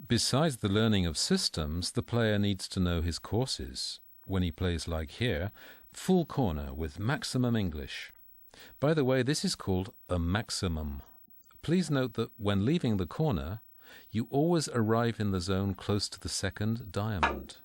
Besides the learning of systems, the player needs to know his courses. When he plays like here, full corner with maximum English. By the way, this is called a maximum. Please note that when leaving the corner, you always arrive in the zone close to the second diamond.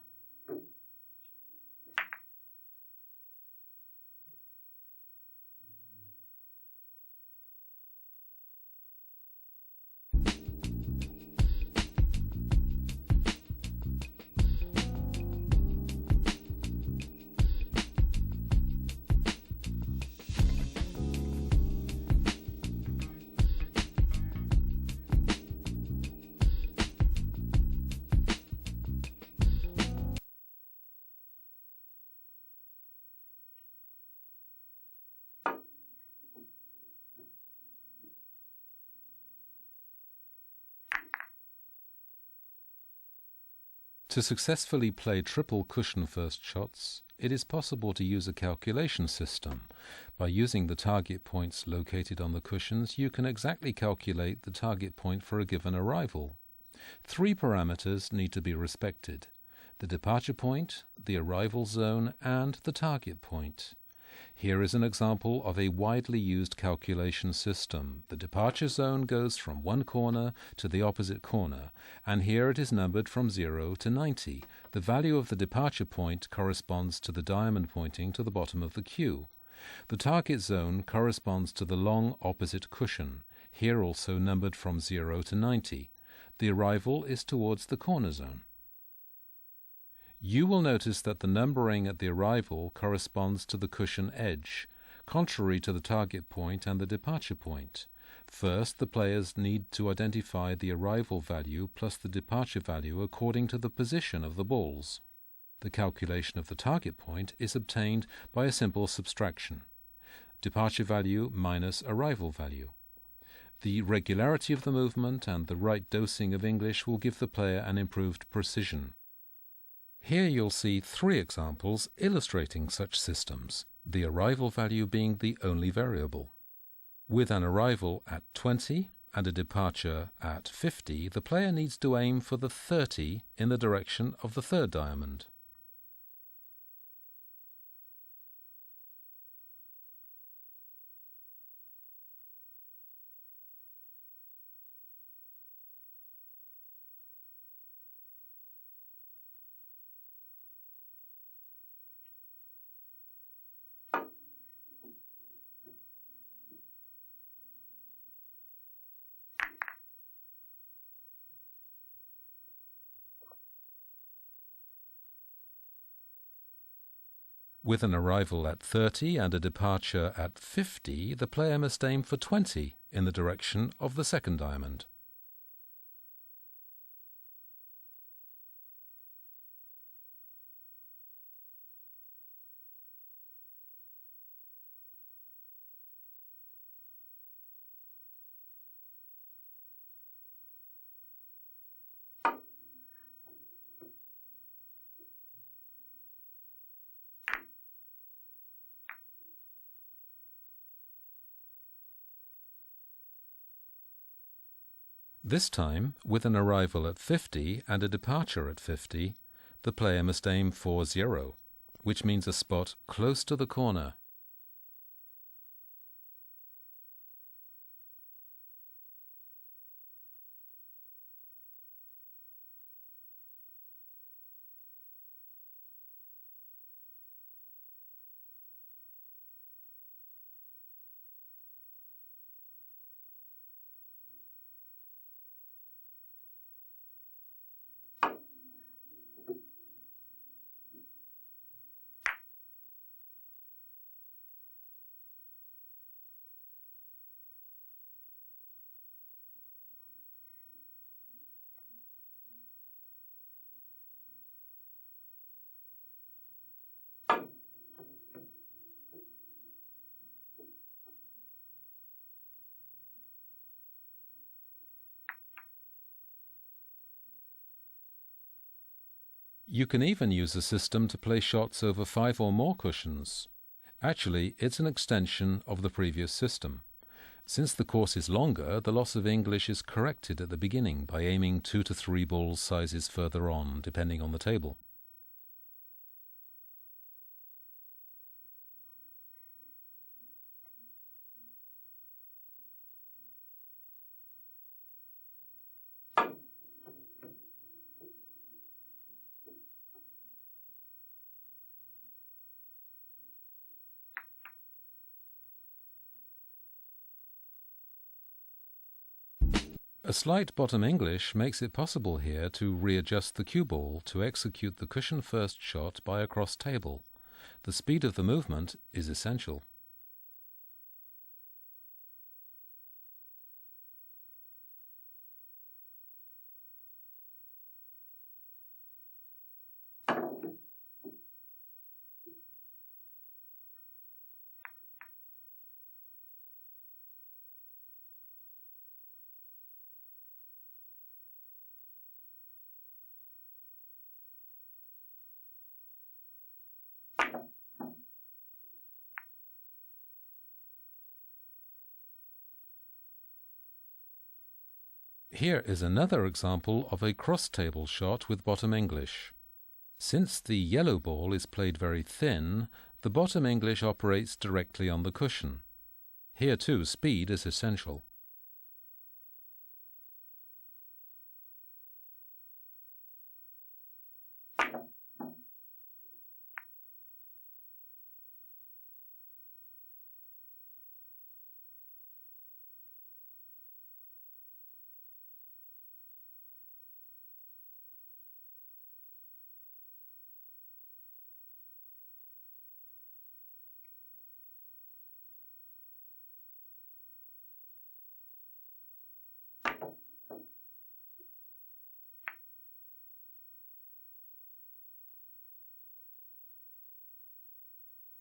To successfully play triple cushion first shots, it is possible to use a calculation system. By using the target points located on the cushions, you can exactly calculate the target point for a given arrival. 3 parameters need to be respected: the departure point, the arrival zone, and the target point. Here is an example of a widely used calculation system. The departure zone goes from one corner to the opposite corner, and here it is numbered from 0 to 90. The value of the departure point corresponds to the diamond pointing to the bottom of the cue. The target zone corresponds to the long opposite cushion, here also numbered from 0 to 90. The arrival is towards the corner zone. You will notice that the numbering at the arrival corresponds to the cushion edge, contrary to the target point and the departure point. First, the players need to identify the arrival value plus the departure value according to the position of the balls. The calculation of the target point is obtained by a simple subtraction: departure value minus arrival value. The regularity of the movement and the right dosing of English will give the player an improved precision. Here you'll see 3 examples illustrating such systems, the arrival value being the only variable. With an arrival at 20 and a departure at 50, the player needs to aim for the 30 in the direction of the third diamond. With an arrival at 30 and a departure at 50, the player must aim for 20 in the direction of the second diamond. This time, with an arrival at 50 and a departure at 50, the player must aim for 0, which means a spot close to the corner. You can even use a system to play shots over 5 or more cushions. Actually, it's an extension of the previous system. Since the course is longer, the loss of English is corrected at the beginning by aiming 2 to 3 ball sizes further on, depending on the table. A slight bottom English makes it possible here to readjust the cue ball to execute the cushion first shot by a cross table. The speed of the movement is essential. Here is another example of a cross-table shot with bottom English. Since the yellow ball is played very thin, the bottom English operates directly on the cushion. Here too, speed is essential.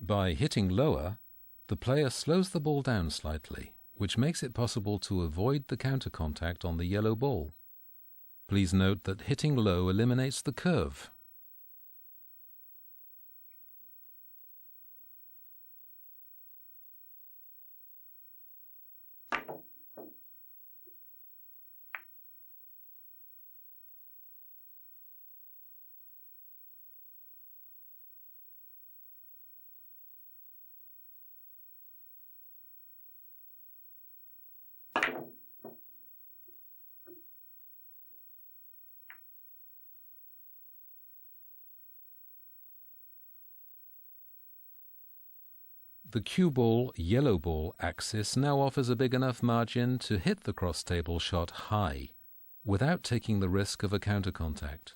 By hitting lower, the player slows the ball down slightly, which makes it possible to avoid the counter contact on the yellow ball. Please note that hitting low eliminates the curve. The cue ball-yellow ball axis now offers a big enough margin to hit the cross-table shot high, without taking the risk of a counter contact.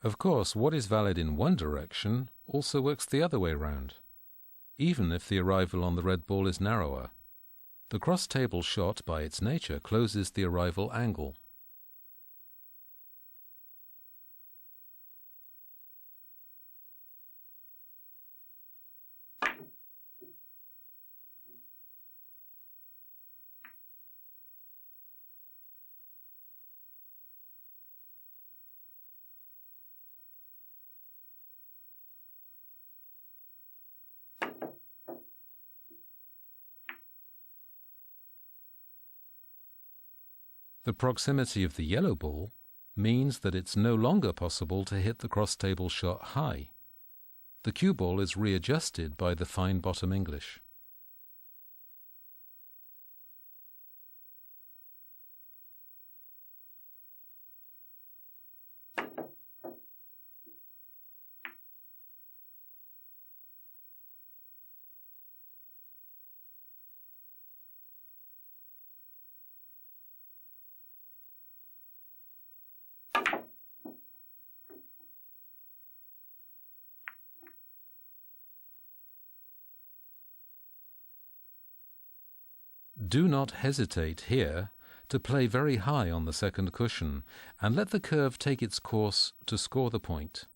Of course, what is valid in one direction also works the other way round, even if the arrival on the red ball is narrower. The cross-table shot, by its nature, closes the arrival angle. The proximity of the yellow ball means that it's no longer possible to hit the cross-table shot high. The cue ball is readjusted by the fine bottom English. Do not hesitate here to play very high on the second cushion and let the curve take its course to score the point.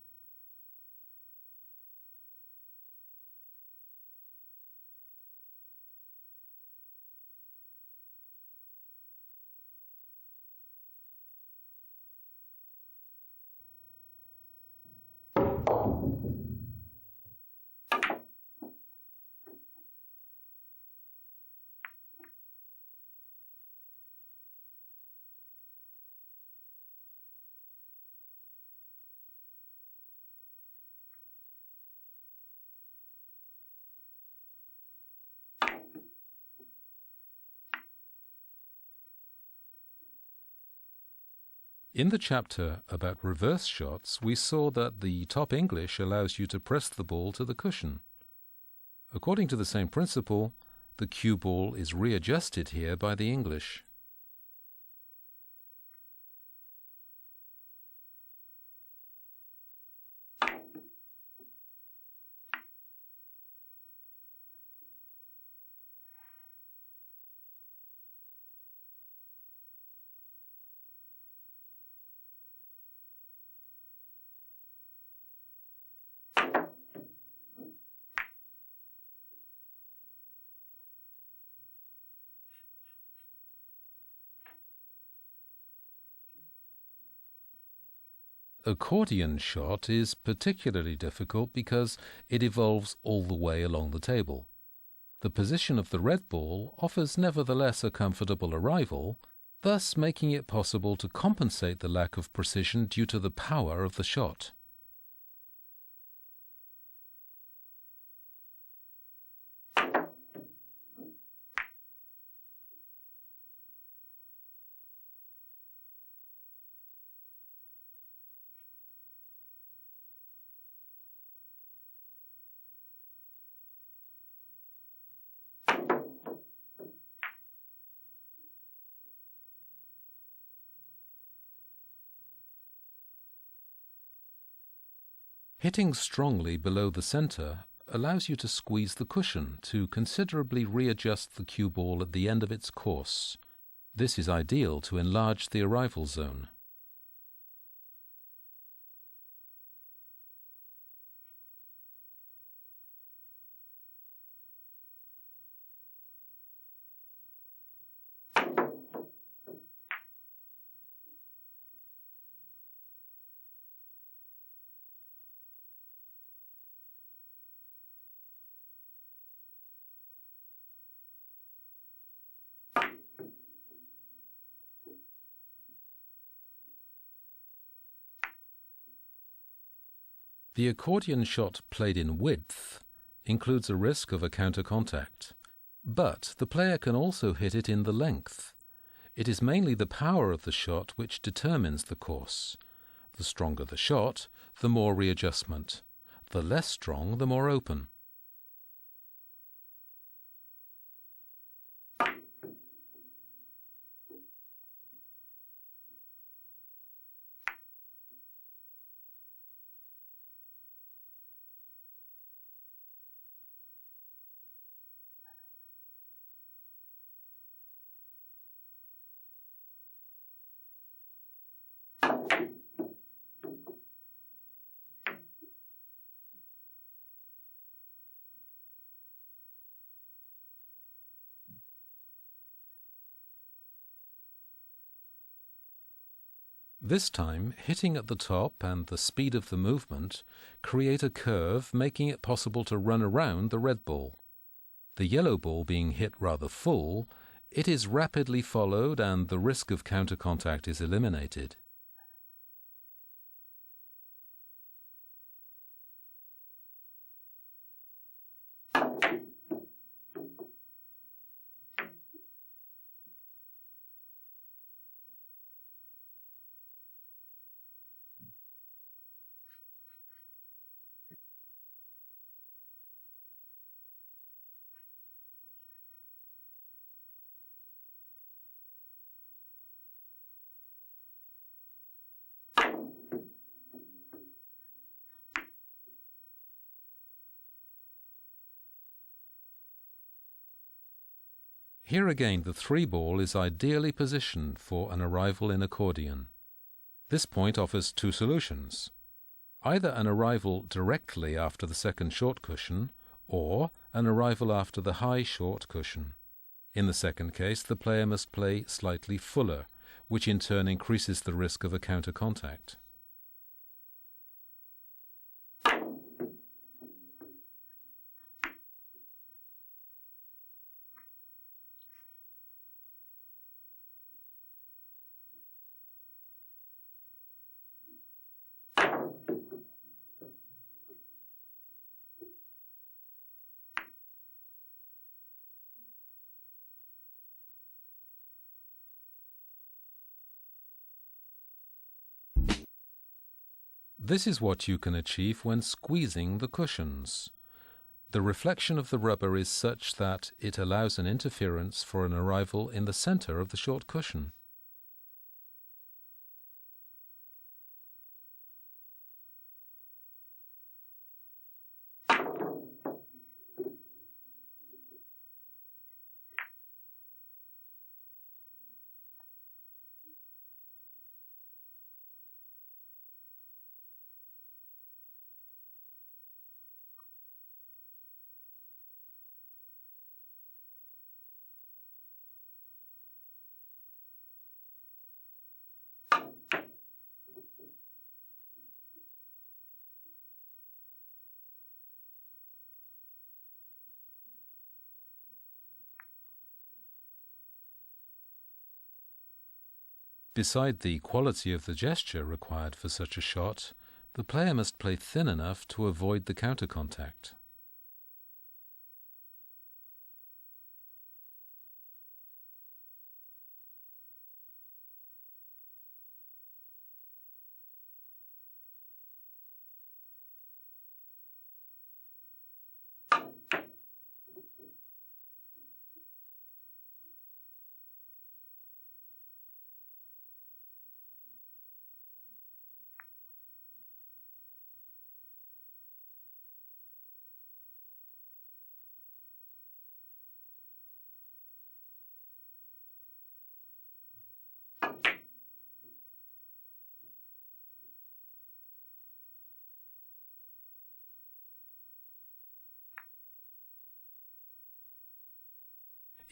In the chapter about reverse shots, we saw that the top English allows you to press the ball to the cushion. According to the same principle, the cue ball is readjusted here by the English. Accordion shot is particularly difficult because it evolves all the way along the table. The position of the red ball offers nevertheless a comfortable arrival, thus making it possible to compensate the lack of precision due to the power of the shot. Hitting strongly below the center allows you to squeeze the cushion to considerably readjust the cue ball at the end of its course. This is ideal to enlarge the arrival zone. The accordion shot played in width includes a risk of a counter contact, but the player can also hit it in the length. It is mainly the power of the shot which determines the course. The stronger the shot, the more readjustment. The less strong, the more open. This time, hitting at the top and the speed of the movement create a curve, making it possible to run around the red ball. The yellow ball being hit rather full, it is rapidly followed and the risk of counter contact is eliminated. Here again the 3 ball is ideally positioned for an arrival in accordion. This point offers 2 solutions: either an arrival directly after the second short cushion, or an arrival after the high short cushion. In the second case, the player must play slightly fuller, which in turn increases the risk of a counter contact. This is what you can achieve when squeezing the cushions. The reflection of the rubber is such that it allows an interference for an arrival in the center of the short cushion. Beside the quality of the gesture required for such a shot, the player must play thin enough to avoid the counter contact.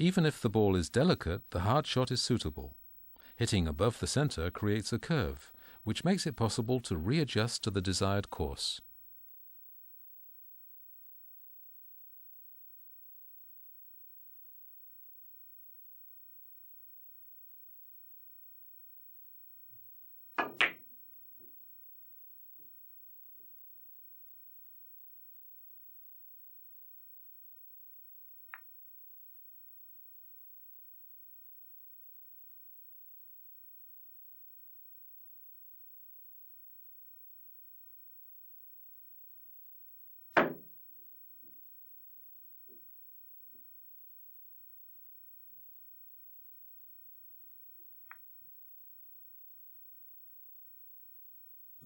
Even if the ball is delicate, the hard shot is suitable. Hitting above the center creates a curve, which makes it possible to readjust to the desired course.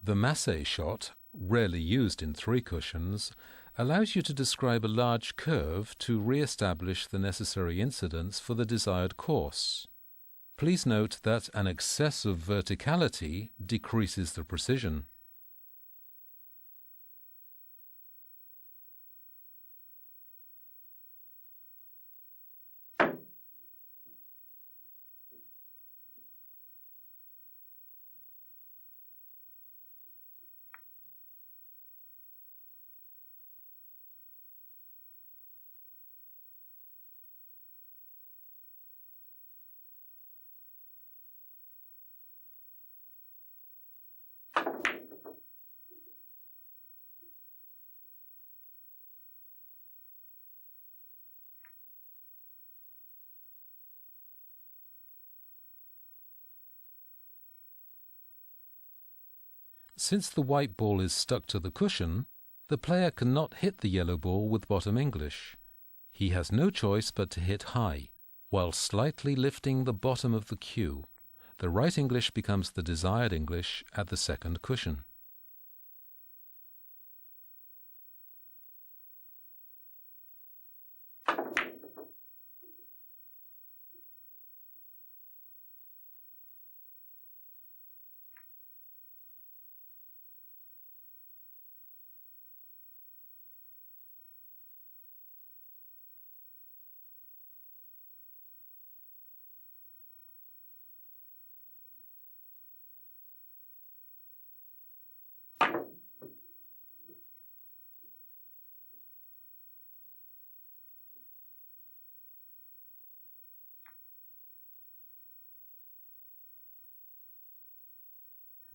The masse shot, rarely used in 3 cushions, allows you to describe a large curve to re-establish the necessary incidence for the desired course. Please note that an excess of verticality decreases the precision. Since the white ball is stuck to the cushion, the player cannot hit the yellow ball with bottom English. He has no choice but to hit high, while slightly lifting the bottom of the cue. The right English becomes the desired English at the second cushion.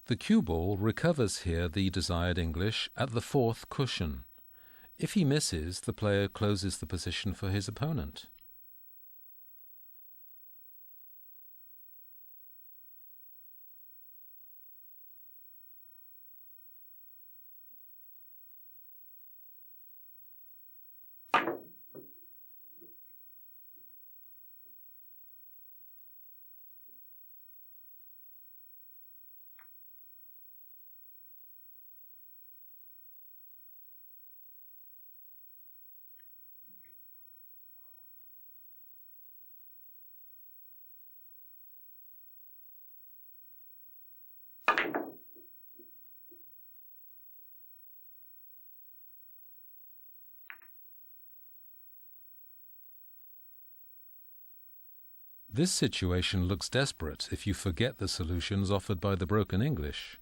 The cue ball recovers here the desired English at the fourth cushion. If he misses, the player closes the position for his opponent. This situation looks desperate if you forget the solutions offered by the broken English.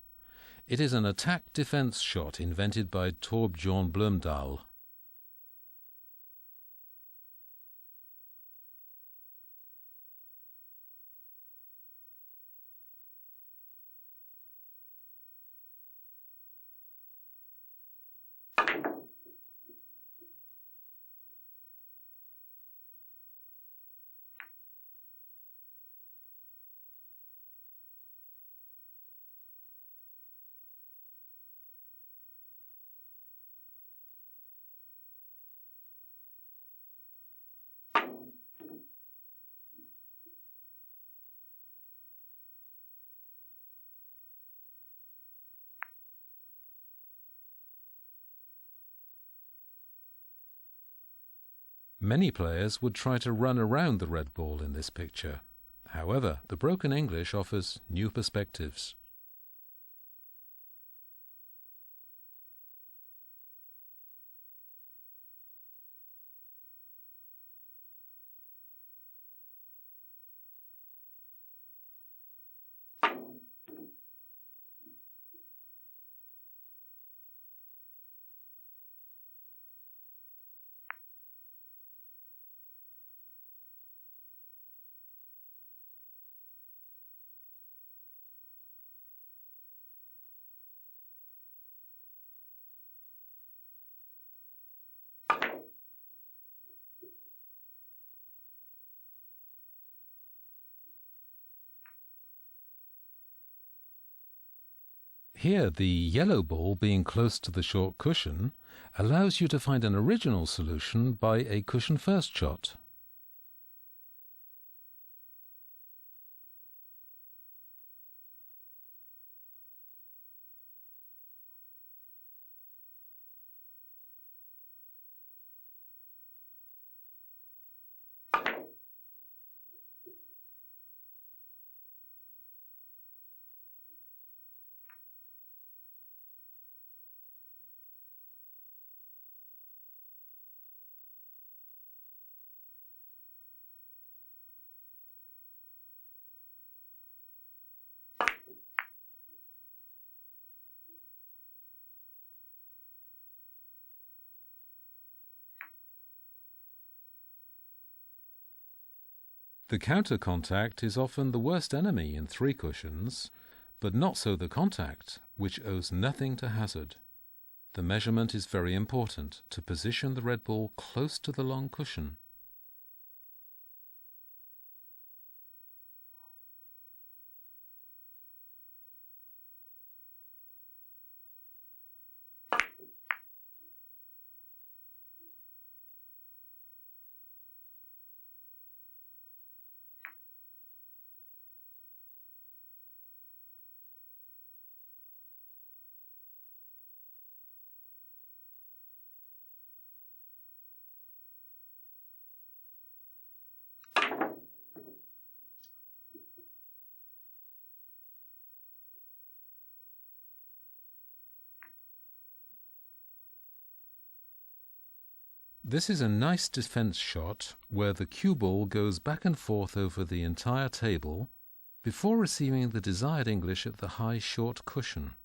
It is an attack-defense shot invented by Torbjörn Blomdahl. Many players would try to run around the red ball in this picture. However, the broken English offers new perspectives. Here, the yellow ball being close to the short cushion allows you to find an original solution by a cushion-first shot. The counter contact is often the worst enemy in three cushions, but not so the contact, which owes nothing to hazard. The measurement is very important to position the red ball close to the long cushion. This is a nice defense shot where the cue ball goes back and forth over the entire table before receiving the desired English at the high short cushion.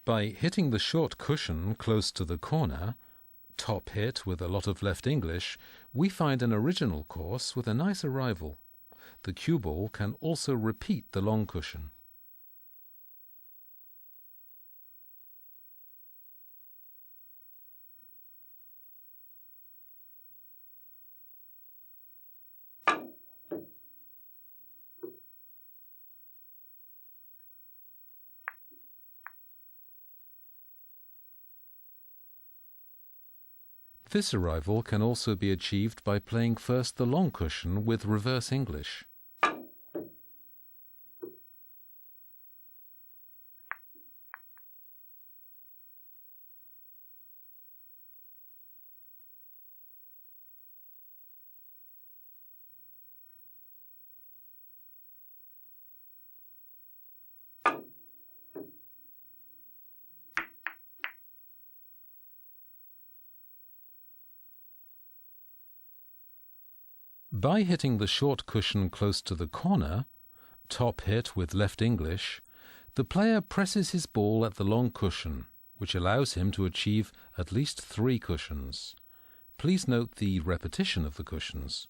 By hitting the short cushion close to the corner, top hit with a lot of left English, we find an original course with a nice arrival. The cue ball can also repeat the long cushion. This arrival can also be achieved by playing first the long cushion with reverse English. By hitting the short cushion close to the corner, top hit with left English, the player presses his ball at the long cushion, which allows him to achieve at least 3 cushions. Please note the repetition of the cushions.